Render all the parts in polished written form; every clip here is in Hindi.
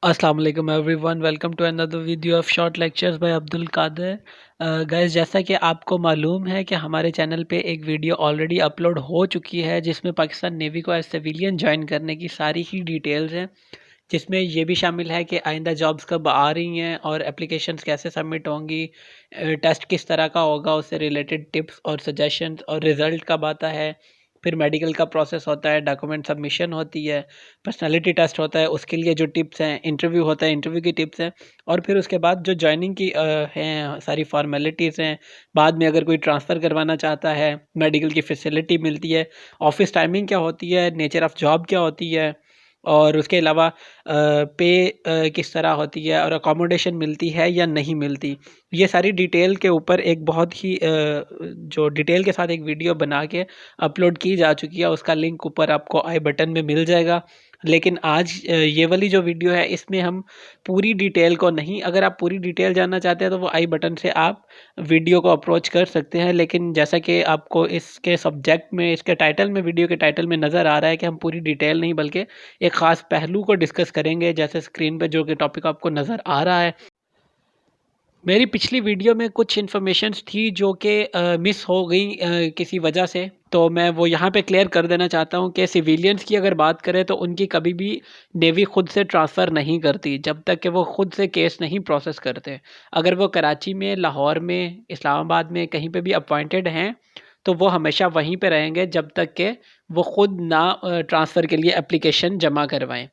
अस्सलाम वालेकुम everyone, welcome to another video of short lectures by Abdul Qadir. Guys, जैसा कि आपको मालूम है कि हमारे चैनल पे एक वीडियो ऑलरेडी अपलोड हो चुकी है जिसमें पाकिस्तान नेवी को एज सिविलियन ज्वाइन करने की सारी ही डिटेल्स हैं, जिसमें ये भी शामिल है कि आइंदा जॉब्स कब आ रही हैं और एप्लीकेशंस कैसे सबमिट होंगी, टेस्ट किस तरह का होगा, उससे रिलेटेड टिप्स और सजेशंस और रिज़ल्ट कब आता है, फिर मेडिकल का प्रोसेस होता है, डॉक्यूमेंट सबमिशन होती है, पर्सनालिटी टेस्ट होता है, उसके लिए जो टिप्स हैं, इंटरव्यू होता है, इंटरव्यू की टिप्स हैं, और फिर उसके बाद जो जॉइनिंग की हैं सारी फॉर्मेलिटीज़ हैं। बाद में अगर कोई ट्रांसफ़र करवाना चाहता है, मेडिकल की फैसिलिटी मिलती है, ऑफ़िस टाइमिंग क्या होती है, नेचर ऑफ़ जॉब क्या होती है, और उसके अलावा पे किस तरह होती है और अकोमोडेशन मिलती है या नहीं मिलती। ये सारी डिटेल के ऊपर एक बहुत ही जो डिटेल के साथ एक वीडियो बना के अपलोड की जा चुकी है, उसका लिंक ऊपर आपको आई बटन में मिल जाएगा। लेकिन आज ये वाली जो वीडियो है इसमें हम पूरी डिटेल को नहीं, अगर आप पूरी डिटेल जानना चाहते हैं तो वो आई बटन से आप वीडियो को अप्रोच कर सकते हैं। लेकिन जैसा कि आपको इसके सब्जेक्ट में, इसके टाइटल में, वीडियो के टाइटल में नज़र आ रहा है कि हम पूरी डिटेल नहीं बल्कि एक ख़ास पहलू को डिस्कस करेंगे, जैसे स्क्रीन पे जो कि टॉपिक आपको नज़र आ रहा है। मेरी पिछली वीडियो में कुछ इन्फॉर्मेशंस थी जो कि मिस हो गई किसी वजह से, तो मैं वो यहाँ पे क्लियर कर देना चाहता हूँ कि सिविलियंस की अगर बात करें तो उनकी कभी भी नेवी खुद से ट्रांसफ़र नहीं करती जब तक कि वो खुद से केस नहीं प्रोसेस करते। अगर वो कराची में, लाहौर में, इस्लामाबाद में कहीं पे भी अपॉइंटेड हैं तो वो हमेशा वहीं पे रहेंगे जब तक कि वो खुद ना ट्रांसफ़र के लिए एप्लीकेशन जमा करवाएं।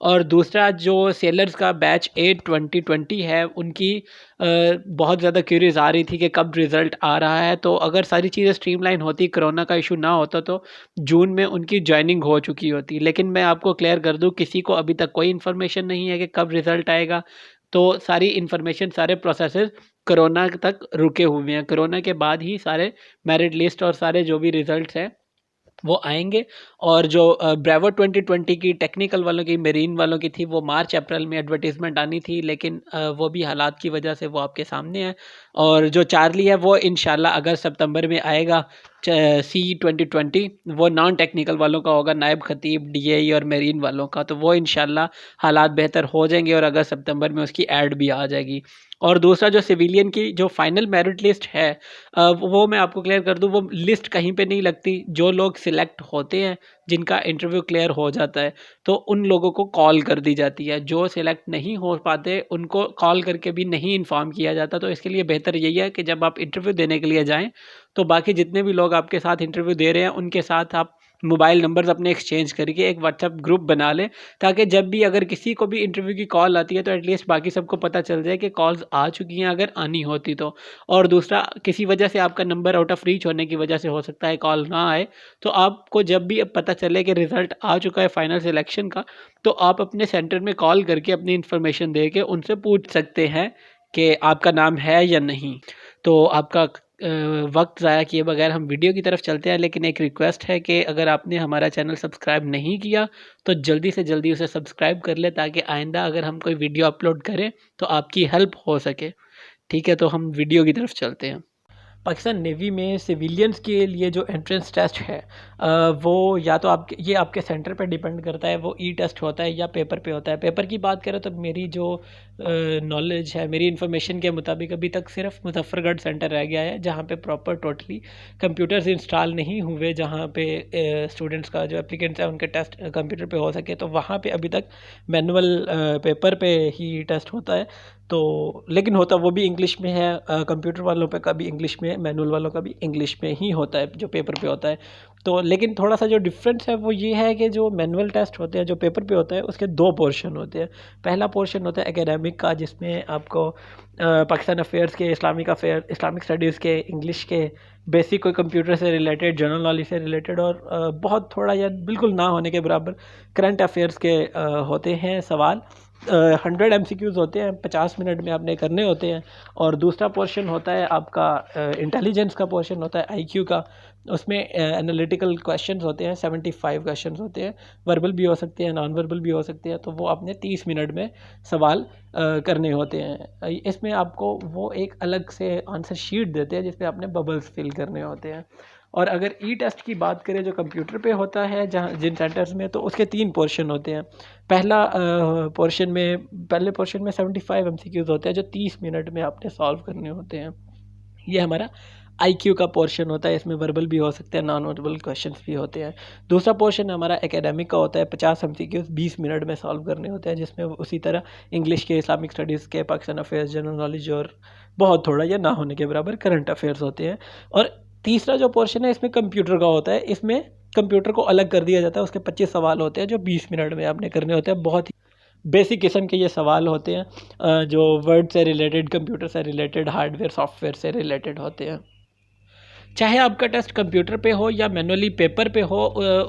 और दूसरा जो सेलर्स का बैच 8 2020 है, उनकी बहुत ज़्यादा क्यूरीज आ रही थी कि कब रिज़ल्ट आ रहा है। तो अगर सारी चीज़ें स्ट्रीमलाइन होती, कोरोना का इशू ना होता, तो जून में उनकी जॉइनिंग हो चुकी होती। लेकिन मैं आपको क्लियर कर दूं, किसी को अभी तक कोई इन्फॉर्मेशन नहीं है कि कब रिज़ल्ट आएगा। तो सारी इन्फॉर्मेशन, सारे प्रोसेसेस कोरोना तक रुके हुए हैं। कोरोना के बाद ही सारे मेरिट लिस्ट और सारे जो भी रिज़ल्ट हैं वो आएँगे। और जो ब्रेवो 2020 की टेक्निकल वालों की, मेरीन वालों की थी, वो मार्च अप्रैल में एडवर्टाइज़मेंट आनी थी, लेकिन वो भी हालात की वजह से वो आपके सामने है। और जो चार्ली है वो इंशाल्लाह अगस्त सितंबर में आएगा। सी 2020 वो नॉन टेक्निकल वालों का होगा, नायब खतीब, डीएई और मेरीन वालों का। तो वो इंशाल्लाह हालात बेहतर हो जाएंगे और अगस्त सितंबर में उसकी ऐड भी आ जाएगी। और दूसरा जो सिविलियन की जो फाइनल मेरिट लिस्ट है, वो मैं आपको क्लियर कर दूं, वो लिस्ट कहीं पे नहीं लगती। जो लोग सिलेक्ट होते हैं, जिनका इंटरव्यू क्लियर हो जाता है, तो उन लोगों को कॉल कर दी जाती है। जो सिलेक्ट नहीं हो पाते उनको कॉल करके भी नहीं इन्फॉर्म किया जाता। तो इसके लिए बेहतर यही है कि जब आप इंटरव्यू देने के लिए जाएं तो बाकी जितने भी लोग आपके साथ इंटरव्यू दे रहे हैं उनके साथ आप मोबाइल नंबर्स अपने एक्सचेंज करके एक व्हाट्सएप ग्रुप बना लें, ताकि जब भी अगर किसी को भी इंटरव्यू की कॉल आती है तो एटलीस्ट बाकी सबको पता चल जाए कि कॉल्स आ चुकी हैं, अगर आनी होती तो। और दूसरा, किसी वजह से आपका नंबर आउट ऑफ रीच होने की वजह से हो सकता है कॉल ना आए, तो आपको जब भी अब पता चले कि रिज़ल्ट आ चुका है फाइनल सिलेक्शन का, तो आप अपने सेंटर में कॉल करके अपनी इन्फॉर्मेशन दे के उनसे पूछ सकते हैं कि आपका नाम है या नहीं। तो आपका वक्त ज़ाया किए बगैर हम वीडियो की तरफ चलते हैं। लेकिन एक रिक्वेस्ट है कि अगर आपने हमारा चैनल सब्सक्राइब नहीं किया तो जल्दी से जल्दी उसे सब्सक्राइब कर ले, ताकि आइंदा अगर हम कोई वीडियो अपलोड करें तो आपकी हेल्प हो सके। ठीक है, तो हम वीडियो की तरफ चलते हैं। पाकिस्तान नेवी में सिविलियंस के लिए जो एंट्रेंस टेस्ट है, वो या तो आपके, ये आपके सेंटर पे डिपेंड करता है, वो ई टेस्ट होता है या पेपर पे होता है। पेपर की बात करें तो मेरी जो नॉलेज है, मेरी इन्फॉर्मेशन के मुताबिक अभी तक सिर्फ मुजफ्फरगढ़ सेंटर रह गया है जहाँ पे प्रॉपर टोटली कंप्यूटर्स इंस्टॉल नहीं हुए, जहाँ पे स्टूडेंट्स का जो एप्लीकेंट्स है उनके टेस्ट कंप्यूटर पे हो सके। तो वहाँ पे अभी तक मैनुअल पेपर पे ही टेस्ट होता है। तो लेकिन होता वो भी इंग्लिश में है। कंप्यूटर वालों पे का भी इंग्लिश में, मैनुअल वालों का भी इंग्लिश में ही होता है जो पेपर पे होता है। तो लेकिन थोड़ा सा जो डिफरेंस है वो ये है कि जो मैनुअल टेस्ट होते हैं, जो पेपर पे होता है, उसके दो पोर्शन होते हैं। पहला पोर्शन होता है एकेडमिक का, जिसमें आपको पाकिस्तान अफेयर्स के, इस्लामिक अफेयर, इस्लामिक स्टडीज़ के, इंग्लिश के बेसिक, कोई कंप्यूटर से रिलेटेड, जनरल नॉलेज से रिलेटेड, और बहुत थोड़ा या बिल्कुल ना होने के बराबर करंट अफेयर्स के होते हैं सवाल। 100 MCQs होते हैं, 50 मिनट में आपने करने होते हैं। और दूसरा पोर्शन होता है आपका इंटेलिजेंस का पोर्शन होता है, आईक्यू का। उसमें एनालिटिकल क्वेश्चंस होते हैं, 75 क्वेश्चंस होते हैं। वर्बल भी हो सकते हैं, नॉन वर्बल भी हो सकते हैं। तो वो आपने 30 मिनट में सवाल करने होते हैं। इसमें आपको वो एक अलग से आंसर शीट देते हैं जिसपे आपने बबल्स फिल करने होते हैं। और अगर ई टेस्ट की बात करें जो कंप्यूटर पे होता है जहाँ जिन सेंटर्स में, तो उसके 3 पोर्शन होते हैं। पहले पोर्शन में 75 एमसीक्यूज़ होते हैं जो 30 मिनट में आपने सॉल्व करने होते हैं। ये हमारा आईक्यू का पोर्शन होता है, इसमें वर्बल भी हो सकते हैं, नॉन वर्बल क्वेश्चंस भी होते हैं। दूसरा पोर्शन हमारा एकेडमिक का होता है, 50 एमसीक्यूज़ 20 मिनट में सॉल्व करने होते हैं, जिसमें उसी तरह इंग्लिश के, इस्लामिक स्टडीज़ के, पाकिस्तान अफेयर्स, जनरल नॉलेज और बहुत थोड़ा या ना होने के बराबर करंट अफेयर्स होते हैं। और तीसरा जो पोर्शन है इसमें कंप्यूटर का होता है, इसमें कंप्यूटर को अलग कर दिया जाता है, उसके 25 सवाल होते हैं जो 20 मिनट में आपने करने होते हैं। बहुत ही बेसिक किस्म के ये सवाल होते हैं, जो वर्ड से रिलेटेड, कंप्यूटर से रिलेटेड, हार्डवेयर सॉफ्टवेयर से रिलेटेड होते हैं। चाहे आपका टेस्ट कंप्यूटर पे हो या मैनुअली पेपर पे हो,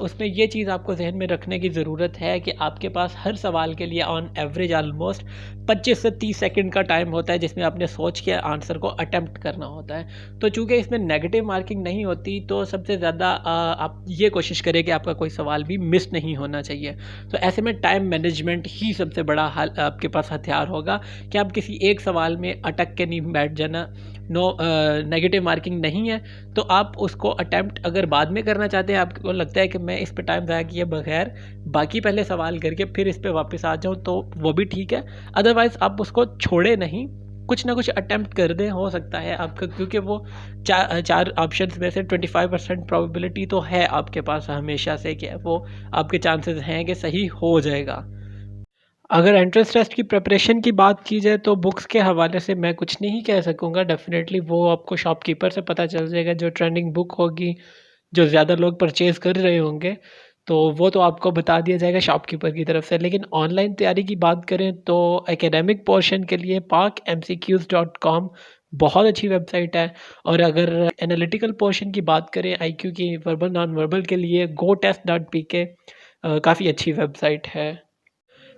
उसमें ये चीज़ आपको जहन में रखने की ज़रूरत है कि आपके पास हर सवाल के लिए ऑन एवरेज ऑलमोस्ट 25 से 30 सेकंड का टाइम होता है, जिसमें आपने सोच के आंसर को अटेम्प्ट करना होता है। तो चूँकि इसमें नेगेटिव मार्किंग नहीं होती, तो सबसे ज़्यादा आप ये कोशिश करें कि आपका कोई सवाल भी मिस नहीं होना चाहिए। तो ऐसे में टाइम मैनेजमेंट ही सबसे बड़ा आपके पास हथियार होगा कि आप किसी एक सवाल में अटक के नहीं बैठ जाना। नेगेटिव मार्किंग नहीं है तो आप उसको अटैम्प्ट अगर बाद में करना चाहते हैं, आपको लगता है कि मैं इस पे टाइम ज़ाया किए बगैर बाकी पहले सवाल करके फिर इस पे वापस आ जाऊँ, तो वो भी ठीक है। अदरवाइज़ आप उसको छोड़े नहीं, कुछ ना कुछ अटैम्प्ट कर दें, हो सकता है आपका, क्योंकि वो चार ऑप्शंस में से 25% प्रोबेबिलिटी तो है आपके पास हमेशा से कि वो आपके चांसेस हैं कि सही हो जाएगा। अगर एंट्रेंस टेस्ट की प्रिपरेशन की बात की जाए तो बुक्स के हवाले से मैं कुछ नहीं कह सकूँगा। डेफ़िनेटली वो आपको शॉपकीपर से पता चल जाएगा, जो ट्रेंडिंग बुक होगी, जो ज़्यादा लोग परचेज़ कर रहे होंगे, तो वो तो आपको बता दिया जाएगा शॉपकीपर की तरफ से। लेकिन ऑनलाइन तैयारी की बात करें तो एकेडमिक पोर्शन के लिए pakmcqs.com बहुत अच्छी वेबसाइट है। और अगर एनालिटिकल पोर्शन की बात करें आईक्यू की, वर्बल नॉन वर्बल के लिए gotest.pk काफ़ी अच्छी वेबसाइट है।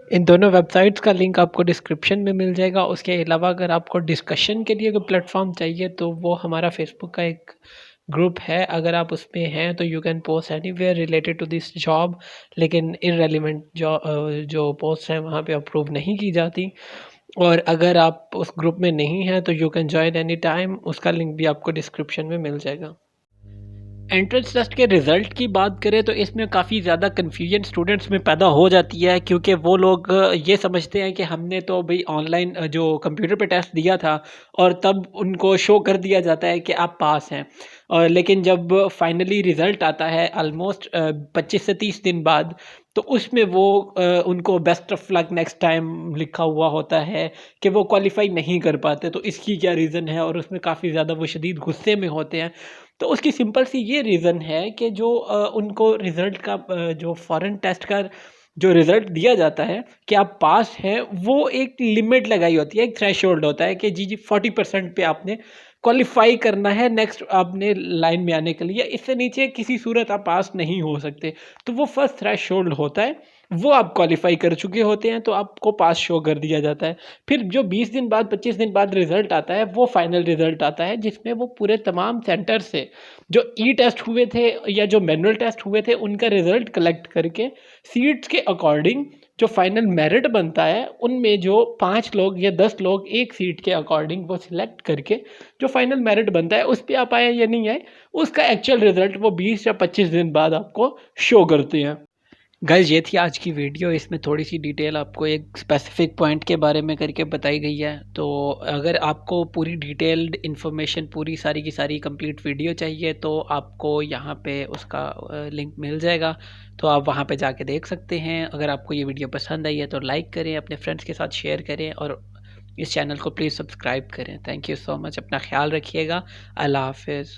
इन दोनों वेबसाइट्स का लिंक आपको डिस्क्रिप्शन में मिल जाएगा। उसके अलावा अगर आपको डिस्कशन के लिए कोई प्लेटफॉर्म चाहिए तो वो हमारा फेसबुक का एक ग्रुप है, अगर आप उसमें हैं तो you can post anywhere related to this job. लेकिन इररेलेवेंट जो पोस्ट हैं वहाँ पे अप्रूव नहीं की जाती। और अगर आप उस ग्रुप में नहीं हैं तो you can join any time, उसका लिंक भी आपको डिस्क्रिप्शन में मिल जाएगा। एंट्रेंस टेस्ट के रिज़ल्ट की बात करें तो इसमें काफ़ी ज़्यादा कन्फ्यूजन स्टूडेंट्स में पैदा हो जाती है, क्योंकि वो लोग ये समझते हैं कि हमने तो भाई ऑनलाइन जो कंप्यूटर पे टेस्ट दिया था और तब उनको शो कर दिया जाता है कि आप पास हैं। और लेकिन जब फाइनली रिज़ल्ट आता है ऑलमोस्ट 25 से 30 दिन बाद, तो उसमें वो उनको best of luck next time लिखा हुआ होता है कि वो क्वालिफाई नहीं कर पाते। तो इसकी क्या रीज़न है, और उसमें काफ़ी ज़्यादा वो शदीद गुस्से में होते हैं। तो उसकी सिंपल सी ये रीज़न है कि जो उनको रिज़ल्ट का जो फ़ॉरेन टेस्ट का जो रिज़ल्ट दिया जाता है कि आप पास हैं, वो एक लिमिट लगाई होती है, एक थ्रेशोल्ड होता है कि जी 40% पे आपने क्वालिफाई करना है नेक्स्ट आपने लाइन में आने के लिए, इससे नीचे किसी सूरत आप पास नहीं हो सकते। तो वो फर्स्ट थ्रेशोल्ड होता है, वो आप क्वालिफाई कर चुके होते हैं तो आपको पास शो कर दिया जाता है। फिर जो 20 दिन बाद, 25 दिन बाद रिज़ल्ट आता है, वो फाइनल रिज़ल्ट आता है, जिसमें वो पूरे तमाम सेंटर से जो ई टेस्ट हुए थे या जो मैनुअल टेस्ट हुए थे उनका रिज़ल्ट कलेक्ट करके सीट्स के अकॉर्डिंग जो फाइनल मेरिट बनता है, उनमें जो 5 लोग या 10 लोग एक सीट के अकॉर्डिंग वो सिलेक्ट करके जो फाइनल मेरिट बनता है, उस पे आप आए या नहीं आए, उसका एक्चुअल रिज़ल्ट वो 20 या 25 दिन बाद आपको शो करते हैं। गाइज़ ये थी आज की वीडियो, इसमें थोड़ी सी डिटेल आपको एक स्पेसिफिक पॉइंट के बारे में करके बताई गई है। तो अगर आपको पूरी डिटेल्ड इन्फॉर्मेशन, पूरी सारी की सारी कंप्लीट वीडियो चाहिए तो आपको यहाँ पे उसका लिंक मिल जाएगा, तो आप वहाँ पे जाके देख सकते हैं। अगर आपको ये वीडियो पसंद आई है तो लाइक करें, अपने फ्रेंड्स के साथ शेयर करें और इस चैनल को प्लीज़ सब्सक्राइब करें। थैंक यू सो मच, अपना ख्याल रखिएगा। अल्लाह हाफिज़।